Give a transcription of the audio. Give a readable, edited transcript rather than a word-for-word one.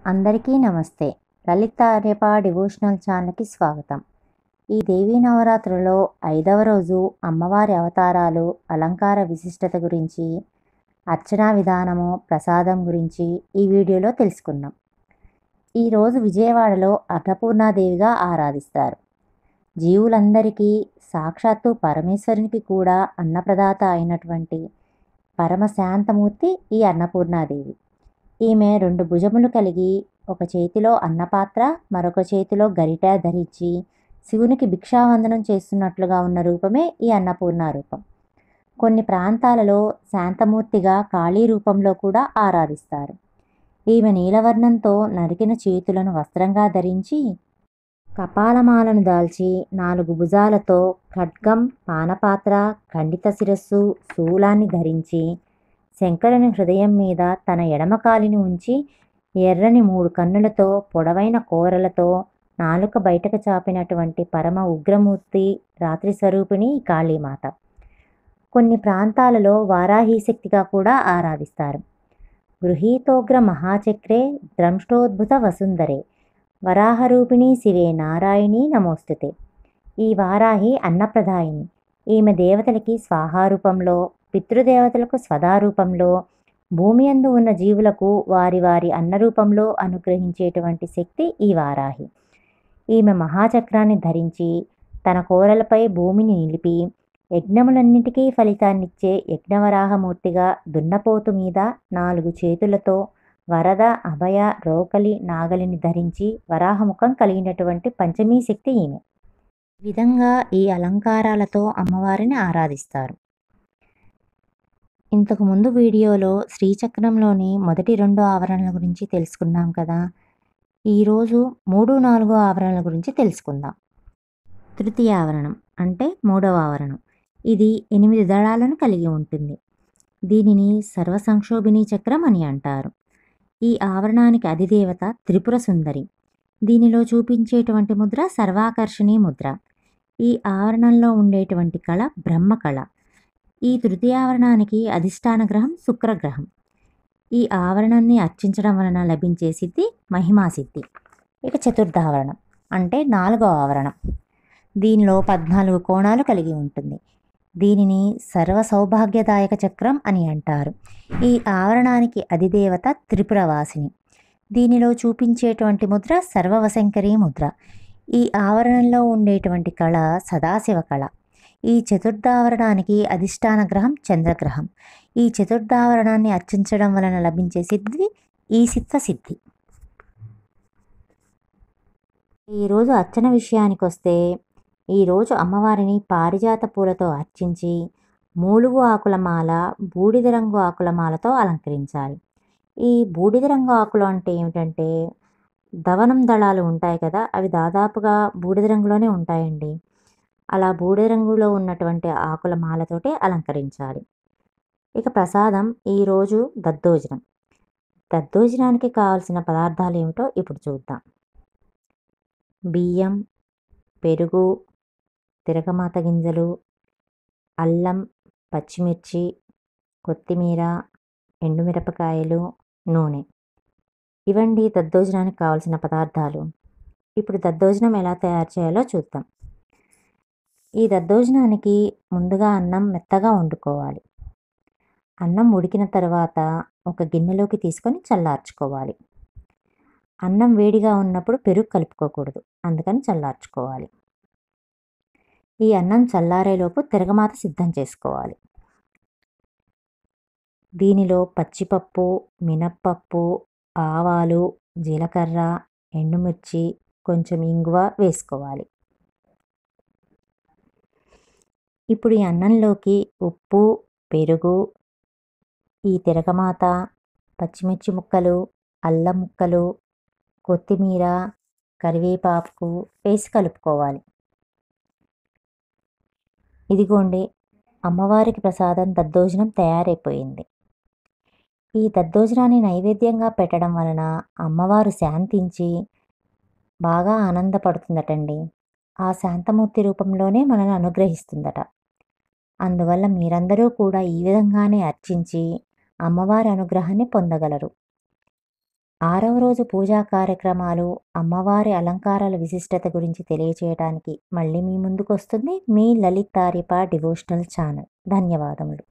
అందరికీ నమస్తే. లలిత ఆర్యపా డివోషనల్ ఛానల్‌కి స్వాగతం. ఈ దేవీ నవరాత్రులలో 5వ రోజు అమ్మవారి అవతారాలు, అలంకార విశిష్టత గురించి, అర్చనా విధానము, ప్రసాదం గురించి ఈ వీడియోలో తెలుసుకుందాం. ఈరోజు విజయవాడలో అన్నపూర్ణాదేవిగా ఆరాధిస్తారు. జీవులందరికీ సాక్షాత్తు పరమేశ్వరునికి కూడా అన్నప్రదాత అయినటువంటి పరమశాంతమూర్తి ఈ అన్నపూర్ణాదేవి. ఈమె 2 భుజములు కలిగి ఒక చేతిలో అన్నపాత్ర, మరొక చేతిలో గరిట ధరించి శివునికి భిక్షావందనం చేస్తున్నట్లుగా ఉన్న రూపమే ఈ అన్నపూర్ణ రూపం. కొన్ని ప్రాంతాలలో శాంతమూర్తిగా కాళీ రూపంలో కూడా ఆరాధిస్తారు. ఈమె నీలవర్ణంతో నరికిన చేతులను వస్త్రంగా ధరించి, కపాలమాలను దాల్చి 4 భుజాలతో ఖడ్గం, పానపాత్ర, ఖండిత శిరస్సు, శూలాన్ని ధరించి శంకరుని హృదయం మీద తన ఎడమ కాలిని ఉంచి ఎర్రని 3 కన్నులతో పొడవైన కోరలతో నాలుక బయటకు చాపినటువంటి పరమ ఉగ్రమూర్తి రాత్రి స్వరూపిణి కాళీమాత. కొన్ని ప్రాంతాలలో వారాహి శక్తిగా కూడా ఆరాధిస్తారు. గృహీతోగ్ర మహాచక్రే ద్రంష్టోద్భుత వసుందరే వరాహరూపిణి శివే నారాయణి నమోస్తుతే. ఈ వారాహి అన్నప్రదాయిని. ఈమె దేవతలకి స్వాహారూపంలో, పితృదేవతలకు స్వదారూపంలో, భూమి యందు ఉన్న జీవులకు వారి వారి అన్నరూపంలో అనుగ్రహించేటువంటి శక్తి ఈ వారాహి. ఈమె మహాచక్రాన్ని ధరించి తన కోరలపై భూమిని నిలిపి యజ్ఞములన్నిటికీ ఫలితాన్నిచ్చే యజ్ఞవరాహమూర్తిగా దున్నపోతు మీద 4 చేతులతో వరద, అభయ, రోకలి, నాగలిని ధరించి వరాహముఖం కలిగినటువంటి పంచమీ శక్తి ఈమె. ఈ విధంగా ఈ అలంకారాలతో అమ్మవారిని ఆరాధిస్తారు. ఇంతకుముందు వీడియోలో శ్రీచక్రంలోని మొదటి 2 ఆవరణల గురించి తెలుసుకున్నాం కదా. ఈరోజు 3, 4 ఆవరణల గురించి తెలుసుకుందాం. తృతీయ ఆవరణం అంటే 3వ ఆవరణం. ఇది 8 దళాలను కలిగి ఉంటుంది. దీనిని సర్వసంక్షోభిణీ చక్రం అని అంటారు. ఈ ఆవరణానికి అధిదేవత త్రిపుర సుందరి. దీనిలో చూపించేటువంటి ముద్ర సర్వాకర్షణీ ముద్ర. ఈ ఆవరణంలో ఉండేటువంటి కళ బ్రహ్మకళ. ఈ తృతీయావరణానికి అధిష్టాన గ్రహం శుక్రగ్రహం. ఈ ఆవరణాన్ని అర్చించడం వలన లభించే సిద్ధి మహిమాసిద్ధి. ఇక చతుర్థావరణం అంటే 4వ ఆవరణం. దీనిలో 14 కోణాలు కలిగి ఉంటుంది. దీనిని సర్వ సౌభాగ్యదాయక చక్రం అని అంటారు. ఈ ఆవరణానికి అధిదేవత త్రిపురవాసిని. దీనిలో చూపించేటువంటి ముద్ర సర్వవశంకరీ ముద్ర. ఈ ఆవరణంలో ఉండేటువంటి కళ సదాశివ కళ. ఈ చతుర్థావరణానికి అధిష్టాన గ్రహం చంద్రగ్రహం. ఈ చతుర్థావరణాన్ని అర్చించడం వలన లభించే సిద్ధి ఈశిత్వ సిద్ధి. ఈరోజు అర్చన విషయానికి వస్తే, ఈరోజు అమ్మవారిని పారిజాత పూలతో అర్చించి మూలుగు ఆకుల మాల, బూడిద రంగు ఆకుల మాలతో అలంకరించాలి. ఈ బూడిద రంగు ఆకులు అంటే ఏమిటంటే దవనం దళాలు ఉంటాయి కదా, అవి దాదాపుగా బూడిద రంగులోనే ఉంటాయండి. అలా బూడిద రంగులో ఉన్నటువంటి ఆకుల మాలతోటి అలంకరించాలి. ఇక ప్రసాదం ఈరోజు దద్దోజనం. దద్దోజనానికి కావాల్సిన పదార్థాలు ఏమిటో ఇప్పుడు చూద్దాం. బియ్యం, పెరుగు, తిరగమాత గింజలు, అల్లం, పచ్చిమిర్చి, కొత్తిమీర, ఎండుమిరపకాయలు, నూనె. ఇవండి దద్దోజనానికి కావాల్సిన పదార్థాలు. ఇప్పుడు దద్దోజనం ఎలా తయారు చేయాలో చూద్దాం. ఈ దద్దోజనానికి ముందుగా అన్నం మెత్తగా వండుకోవాలి. అన్నం ఉడికిన తర్వాత ఒక గిన్నెలోకి తీసుకొని చల్లార్చుకోవాలి. అన్నం వేడిగా ఉన్నప్పుడు పెరుగు కలుపుకోకూడదు, అందుకని చల్లార్చుకోవాలి. ఈ అన్నం చల్లారేలోపు తిరగమాత సిద్ధం చేసుకోవాలి. దీనిలో పచ్చిపప్పు, మినప్పప్పు, ఆవాలు, జీలకర్ర, ఎండుమిర్చి, కొంచెం ఇంగువ వేసుకోవాలి. ఇప్పుడు ఈ అన్నంలోకి ఉప్పు, పెరుగు, ఈ తిరగమాత, పచ్చిమిర్చి ముక్కలు, అల్లం ముక్కలు, కొత్తిమీర, కరివేపాకు వేసి కలుపుకోవాలి. ఇదిగోండి, అమ్మవారికి ప్రసాదం దద్దోజనం తయారైపోయింది. ఈ దద్దోజనాన్ని నైవేద్యంగా పెట్టడం వలన అమ్మవారు శాంతించి బాగా ఆనందపడుతుందటండి. ఆ శాంతమూర్తి రూపంలోనే మనల్ని అనుగ్రహిస్తుందట. అందువల్ల మీరందరూ కూడా ఈ విధంగానే అర్చించి అమ్మవారి అనుగ్రహాన్ని పొందగలరు. 6వ రోజు పూజా కార్యక్రమాలు, అమ్మవారి అలంకారాల విశిష్టత గురించి తెలియచేయడానికి మళ్ళీ మీ ముందుకొస్తుంది మీ లలితారిప డివోషనల్ ఛానల్. ధన్యవాదములు.